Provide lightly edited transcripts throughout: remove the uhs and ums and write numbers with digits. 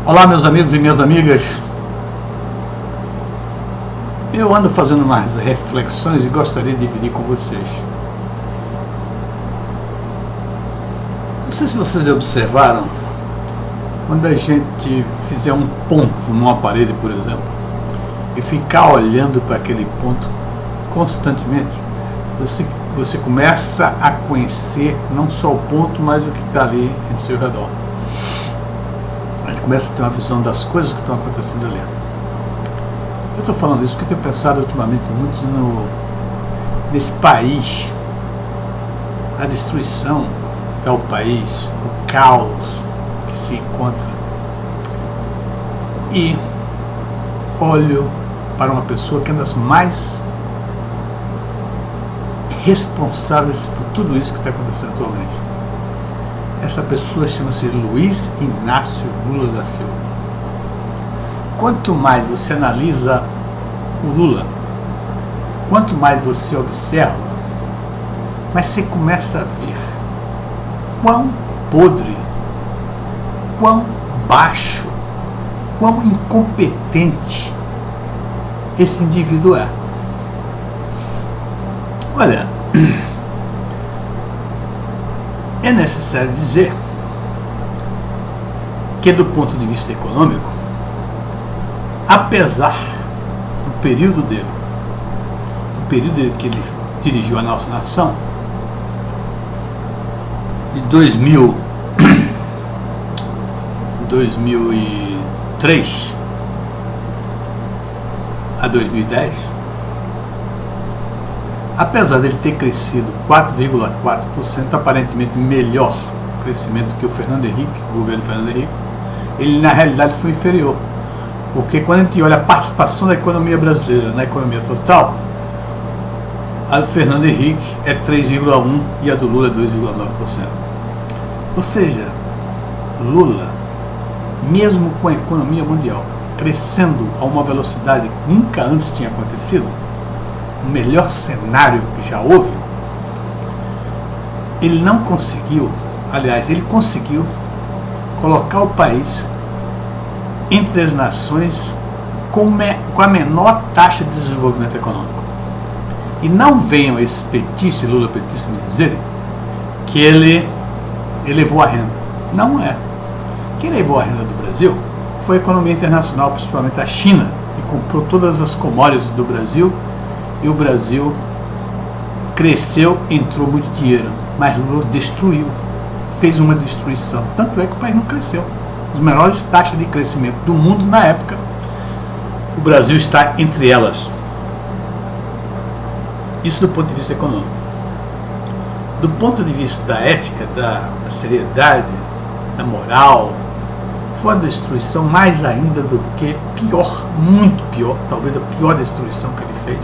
Olá, meus amigos e minhas amigas. Eu ando fazendo umas reflexões e gostaria de dividir com vocês. Não sei se vocês observaram, quando a gente fizer um ponto numa parede, por exemplo, e ficar olhando para aquele ponto constantemente, você começa a conhecer não só o ponto, mas o que está ali em seu redor. A gente começa a ter uma visão das coisas que estão acontecendo ali. Eu estou falando isso porque tenho pensado ultimamente muito nesse país, a destruição que está o país, o caos que se encontra. E olho para uma pessoa que é uma das mais responsáveis por tudo isso que está acontecendo atualmente. Essa pessoa chama-se Luiz Inácio Lula da Silva. Quanto mais você analisa o Lula, quanto mais você observa, mas você começa a ver quão podre, quão baixo, quão incompetente esse indivíduo é. Olha, é necessário dizer que, do ponto de vista econômico, apesar do período dele, o período que ele dirigiu a nossa nação, de 2003 a 2010, apesar dele ter crescido 4,4%, aparentemente melhor crescimento que o Fernando Henrique, o governo Fernando Henrique, ele na realidade foi inferior. Porque quando a gente olha a participação da economia brasileira na economia total, a do Fernando Henrique é 3,1% e a do Lula é 2,9%. Ou seja, Lula, mesmo com a economia mundial crescendo a uma velocidade que nunca antes tinha acontecido, o melhor cenário que já houve, ele não conseguiu, aliás, ele conseguiu colocar o país entre as nações com a menor taxa de desenvolvimento econômico. E não venham esses petistas e Lula petistas me dizerem que ele elevou a renda. Não é. Quem elevou a renda do Brasil foi a economia internacional, principalmente a China, que comprou todas as commodities do Brasil, e o Brasil cresceu, entrou muito dinheiro, mas Lula destruiu, fez uma destruição. Tanto é que o país não cresceu. As menores taxas de crescimento do mundo na época, o Brasil está entre elas. Isso do ponto de vista econômico. Do ponto de vista da ética, da seriedade, da moral, foi uma destruição mais ainda do que pior, muito pior, talvez a pior destruição que ele fez.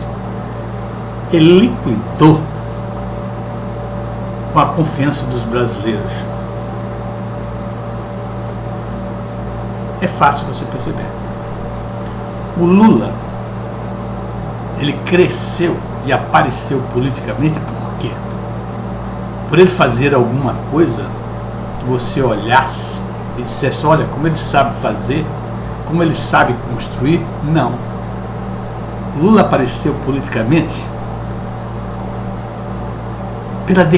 Ele liquidou com a confiança dos brasileiros. É fácil você perceber. O Lula, ele cresceu e apareceu politicamente por quê? Por ele fazer alguma coisa que você olhasse e dissesse, olha, como ele sabe fazer, como ele sabe construir. Não. O Lula apareceu politicamente pela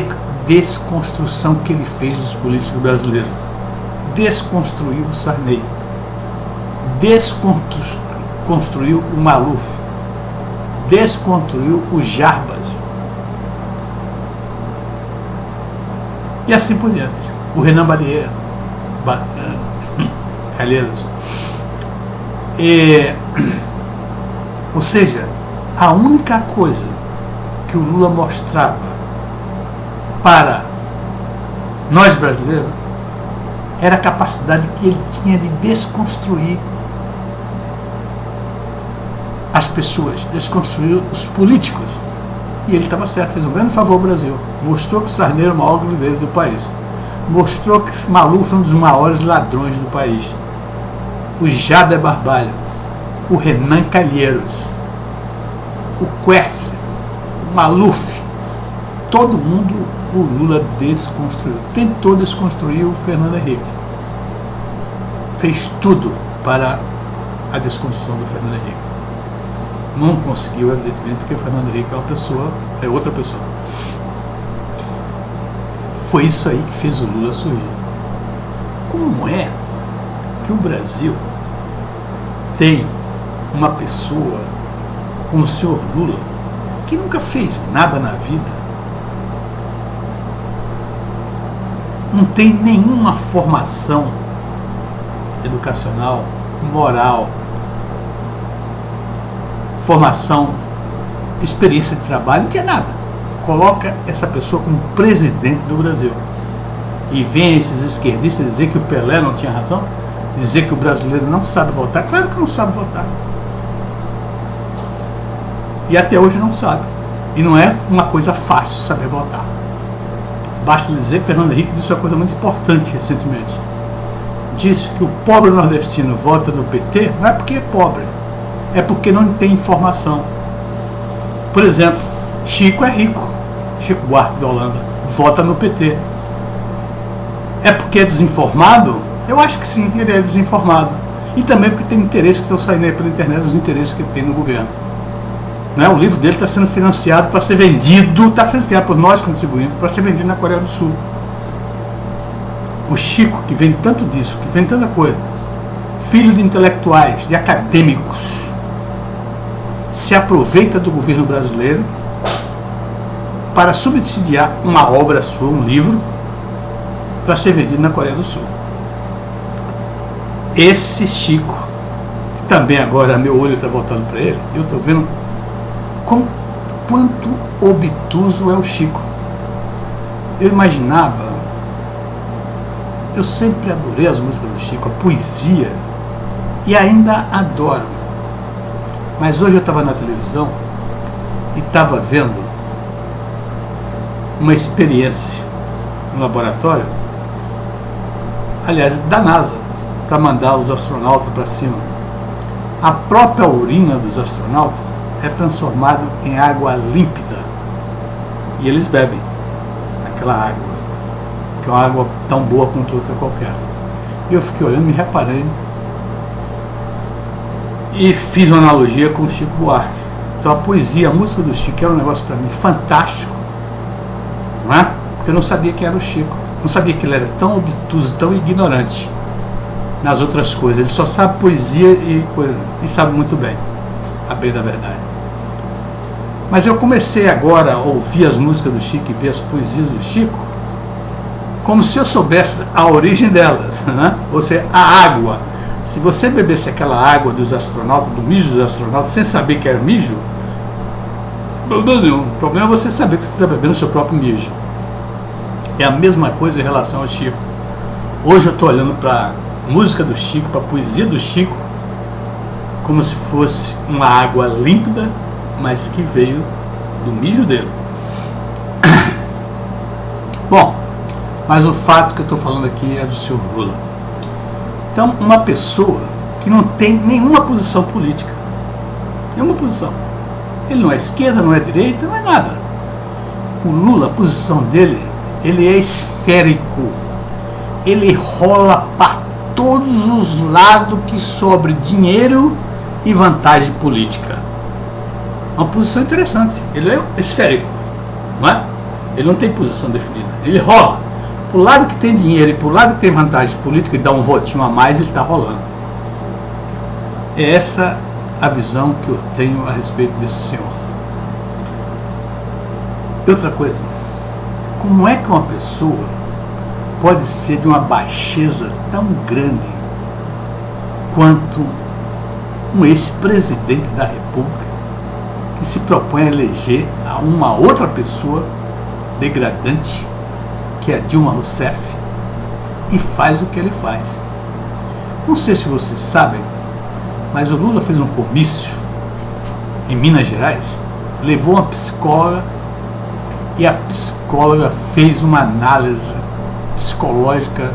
desconstrução que ele fez dos políticos brasileiros. Desconstruiu o Sarney, desconstruiu o Maluf, desconstruiu o Jarbas, e assim por diante. O Renan Calheiros. Ou seja, a única coisa que o Lula mostrava para nós brasileiros era a capacidade que ele tinha de desconstruir as pessoas, desconstruir os políticos. E ele estava certo, fez um grande favor ao Brasil. Mostrou que o Sarney era o maior governo do país. Mostrou que o Maluf foi um dos maiores ladrões do país. O Jader Barbalho, o Renan Calheiros, o Quercia, o Maluf, todo mundo o Lula desconstruiu. Tentou desconstruir o Fernando Henrique. fez tudo para a desconstrução do Fernando Henrique. Não conseguiu, evidentemente, porque o Fernando Henrique é outra pessoa. Foi isso aí que fez o Lula surgir. Como é que o Brasil tem uma pessoa como o senhor Lula, que nunca fez nada na vida, não tem nenhuma formação educacional, moral, formação, experiência de trabalho, não tinha nada. Coloca essa pessoa como presidente do Brasil. E vem esses esquerdistas dizer que o Pelé não tinha razão, dizer que o brasileiro não sabe votar. Claro que não sabe votar. E até hoje não sabe. E não é uma coisa fácil saber votar. Basta dizer que Fernando Henrique disse uma coisa muito importante recentemente. Disse que o pobre nordestino vota no PT não é porque é pobre, é porque não tem informação. Por exemplo, Chico é rico, Chico Buarque de Holanda, vota no PT. É porque é desinformado? Eu acho que sim, ele é desinformado. E também porque tem interesses que estão saindo aí pela internet, os interesses que ele tem no governo. Não é? O livro dele está sendo financiado para ser vendido, está financiado por nós contribuintes, para ser vendido na Coreia do Sul. O Chico, que vende tanto disso, que vende tanta coisa, filho de intelectuais, de acadêmicos, se aproveita do governo brasileiro para subsidiar uma obra sua, um livro, para ser vendido na Coreia do Sul. Esse Chico, que também agora meu olho está voltando para ele, eu estou vendo quanto obtuso é o Chico. Eu imaginava, eu sempre adorei as músicas do Chico, a poesia, e ainda adoro. Mas hoje eu estava na televisão e estava vendo uma experiência no laboratório, aliás, da NASA, para mandar os astronautas para cima. A própria urina dos astronautas é transformada em água límpida e eles bebem aquela água, que é uma água tão boa quanto outra qualquer. E eu fiquei olhando, me reparei e fiz uma analogia com o Chico Buarque. Então a poesia, a música do Chico era um negócio para mim fantástico, não é? Porque eu não sabia que era o Chico, não sabia que ele era tão obtuso, tão ignorante nas outras coisas. Ele só sabe poesia e sabe muito bem, a bem da verdade. Mas eu comecei agora a ouvir as músicas do Chico e ver as poesias do Chico como se eu soubesse a origem delas, né? Ou seja, a água. Se você bebesse aquela água dos astronautas, do mijo dos astronautas, sem saber que era mijo, problema nenhum. O problema é você saber que você está bebendo o seu próprio mijo. É a mesma coisa em relação ao Chico. Hoje eu estou olhando para a música do Chico, para a poesia do Chico, como se fosse uma água límpida, mas que veio do mijo dele. Bom, mas o fato que eu estou falando aqui é do senhor Lula. Então, uma pessoa que não tem nenhuma posição política, nenhuma posição. Ele não é esquerda, não é direita, não é nada. O Lula, a posição dele, ele é esférico. Ele rola para todos os lados que sobre dinheiro e vantagem política. Uma posição interessante. Ele é esférico, não é? Ele não tem posição definida. Ele rola. Pro lado que tem dinheiro e pro lado que tem vantagem política e dá um votinho a mais, ele está rolando. É essa a visão que eu tenho a respeito desse senhor. E outra coisa, como é que uma pessoa pode ser de uma baixeza tão grande quanto um ex-presidente da República que se propõe a eleger a uma outra pessoa degradante, que é a Dilma Rousseff, e faz o que ele faz? Não sei se vocês sabem, mas o Lula fez um comício em Minas Gerais, levou uma psicóloga e a psicóloga fez uma análise psicológica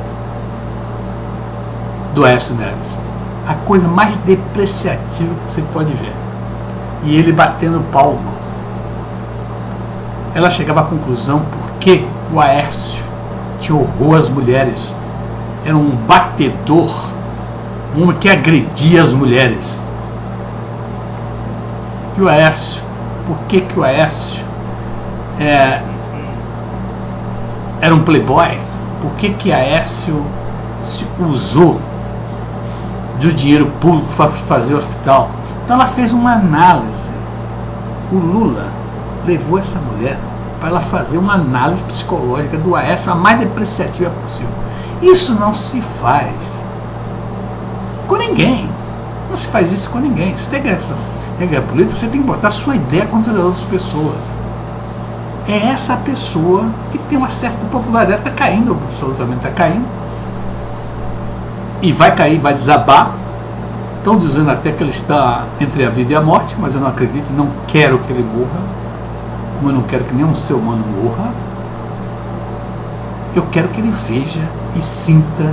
do Aécio Neves. A coisa mais depreciativa que você pode ver. E ele batendo palma. Ela chegava à conclusão porque o Aécio tinha horror às mulheres. Era um batedor um homem que agredia as mulheres. E o Aécio, por que o Aécio era um playboy? Por que Aécio se usou do dinheiro público para fazer o hospital? Então ela fez uma análise. O Lula levou essa mulher para ela fazer uma análise psicológica do Aécio, a mais depreciativa possível. Isso não se faz com ninguém. Não se faz isso com ninguém. Você tem que ganhar política, você tem que botar a sua ideia contra as outras pessoas. É essa pessoa que tem uma certa popularidade, está caindo, absolutamente está caindo. E vai cair, vai desabar. Estão dizendo até que ele está entre a vida e a morte, mas eu não acredito, não quero que ele morra, como eu não quero que nenhum ser humano morra. Eu quero que ele veja e sinta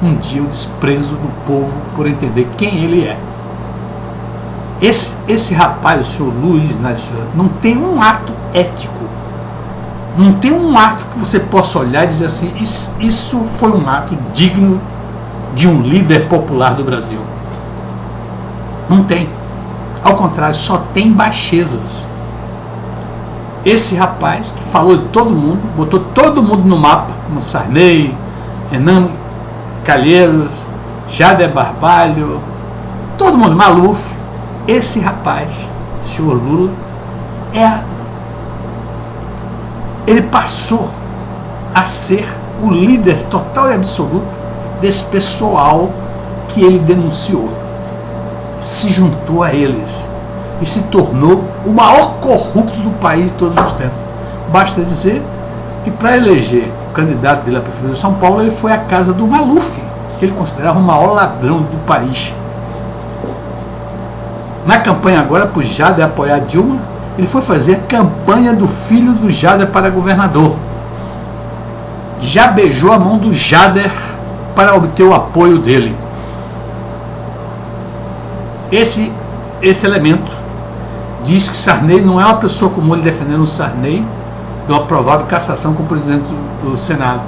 um dia o desprezo do povo por entender quem ele é. Esse rapaz, o senhor Luiz Inácio, não tem um ato ético, não tem um ato que você possa olhar e dizer assim, isso foi um ato digno de um líder popular do Brasil. Não tem. Ao contrário, só tem baixezas. Esse rapaz que falou de todo mundo, botou todo mundo no mapa, como Sarney, Renan Calheiros, Jader Barbalho, todo mundo, Maluf. Esse rapaz, o senhor Lula, ele passou a ser o líder total e absoluto desse pessoal que ele denunciou. Se juntou a eles e se tornou o maior corrupto do país de todos os tempos. Basta dizer que para eleger o candidato dele à prefeitura de São Paulo, ele foi à casa do Maluf, que ele considerava o maior ladrão do país. Na campanha agora, para o Jader apoiar Dilma, ele foi fazer a campanha do filho do Jader para governador. Já beijou a mão do Jader para obter o apoio dele. Esse elemento diz que Sarney não é uma pessoa como ele, defendendo o Sarney de uma provável cassação com o presidente do Senado.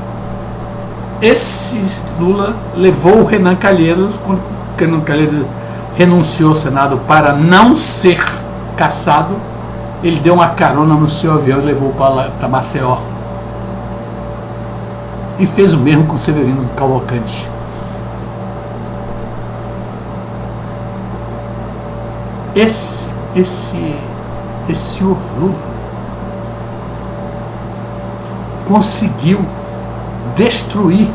Esse Lula levou o Renan Calheiros, quando o Renan Calheiros renunciou ao Senado para não ser cassado, ele deu uma carona no seu avião e levou para Maceió. E fez o mesmo com Severino Cavalcante. Esse senhor Lula conseguiu destruir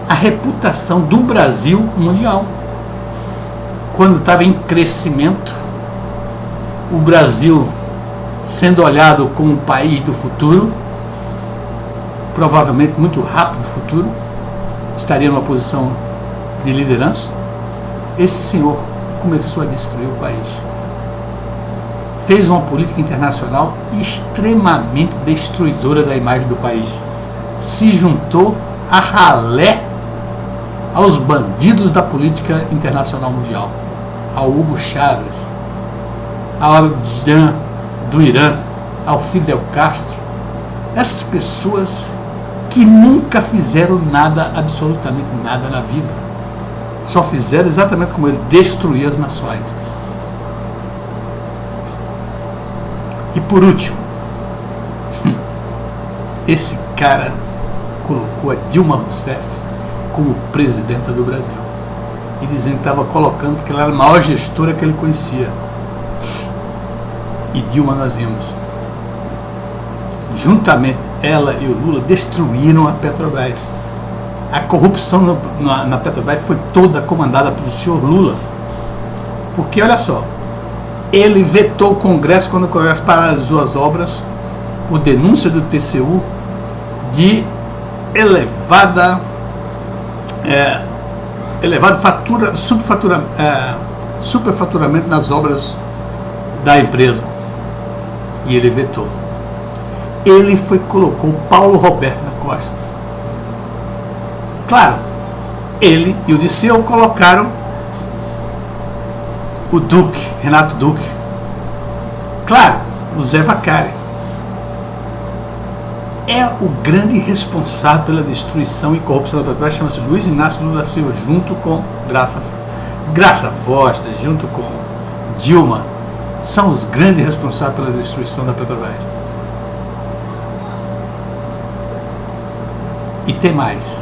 a reputação do Brasil mundial. Quando estava em crescimento, o Brasil sendo olhado como um país do futuro, provavelmente muito rápido do futuro, estaria numa posição de liderança, esse senhor começou a destruir o país. Fez uma política internacional extremamente destruidora da imagem do país. Se juntou a ralé aos bandidos da política internacional mundial, ao Hugo Chávez, ao Abidjan do Irã, ao Fidel Castro. Essas pessoas que nunca fizeram nada, absolutamente nada na vida. Só fizeram exatamente como ele, destruir as nações. E por último, esse cara colocou a Dilma Rousseff como presidenta do Brasil. E dizendo que estava colocando porque ela era a maior gestora que ele conhecia. E Dilma nós vimos. Juntamente, ela e o Lula destruíram a Petrobras. A corrupção na Petrobras foi toda comandada pelo senhor Lula. Porque, olha só, ele vetou o Congresso quando o Congresso paralisou as obras por denúncia do TCU de elevado superfaturamento nas obras da empresa. E ele vetou. Ele colocou Paulo Roberto da Costa. Claro, ele e o Disseu colocaram o Duque, Renato Duque. Claro, o Zé Vacari. é o grande responsável pela destruição e corrupção da Petrobras, chama-se Luiz Inácio Lula da Silva, junto com Graça Foster, junto com Dilma, são os grandes responsáveis pela destruição da Petrobras. E tem mais,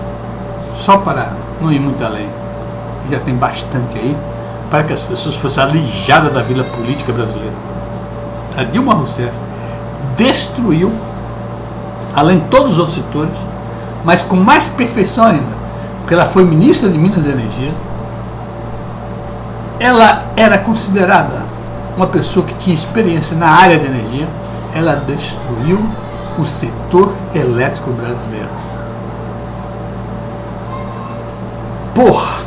só para não ir muito além, já tem bastante aí, para que as pessoas fossem alijadas da vida política brasileira. A Dilma Rousseff destruiu, além de todos os outros setores, mas com mais perfeição ainda, porque ela foi ministra de Minas e Energia, ela era considerada uma pessoa que tinha experiência na área de energia, ela destruiu o setor elétrico brasileiro. Por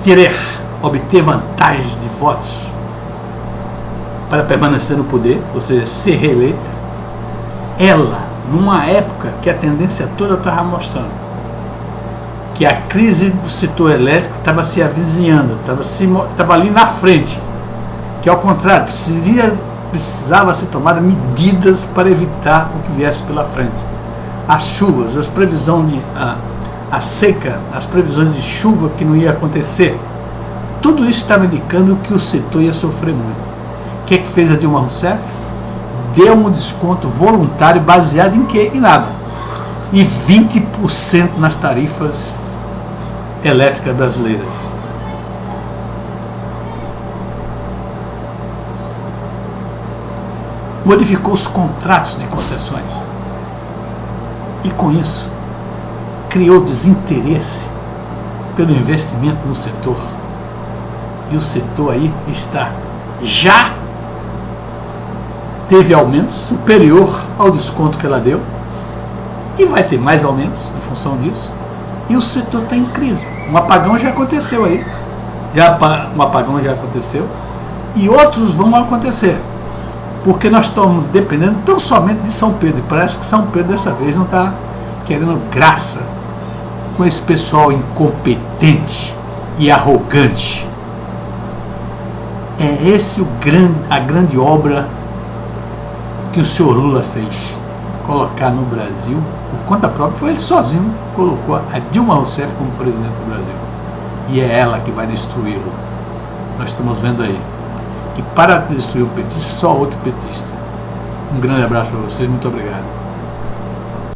querer obter vantagens de votos para permanecer no poder, ou seja, ser reeleita, ela, numa época que a tendência toda estava mostrando que a crise do setor elétrico estava se avizinhando, estava ali na frente, que ao contrário, precisava ser tomadas medidas para evitar o que viesse pela frente. As chuvas, as previsões de a seca, as previsões de chuva que não ia acontecer, tudo isso estava indicando que o setor ia sofrer muito. O que fez a Dilma Rousseff? Deu um desconto voluntário baseado em quê? Em nada. E 20% nas tarifas elétricas brasileiras. Modificou os contratos de concessões. E com isso, criou desinteresse pelo investimento no setor. E o setor aí já teve aumento superior ao desconto que ela deu. E vai ter mais aumentos em função disso. E o setor está em crise. Um apagão já aconteceu aí. Um apagão já aconteceu. E outros vão acontecer. Porque nós estamos dependendo tão somente de São Pedro. E parece que São Pedro dessa vez não está querendo graça com esse pessoal incompetente e arrogante. É esse a grande obra que o senhor Lula fez. Colocar no Brasil, por conta própria, foi ele sozinho que colocou a Dilma Rousseff como presidente do Brasil. E é ela que vai destruí-lo. Nós estamos vendo aí que para destruir o petista, só outro petista. Um grande abraço para vocês, muito obrigado.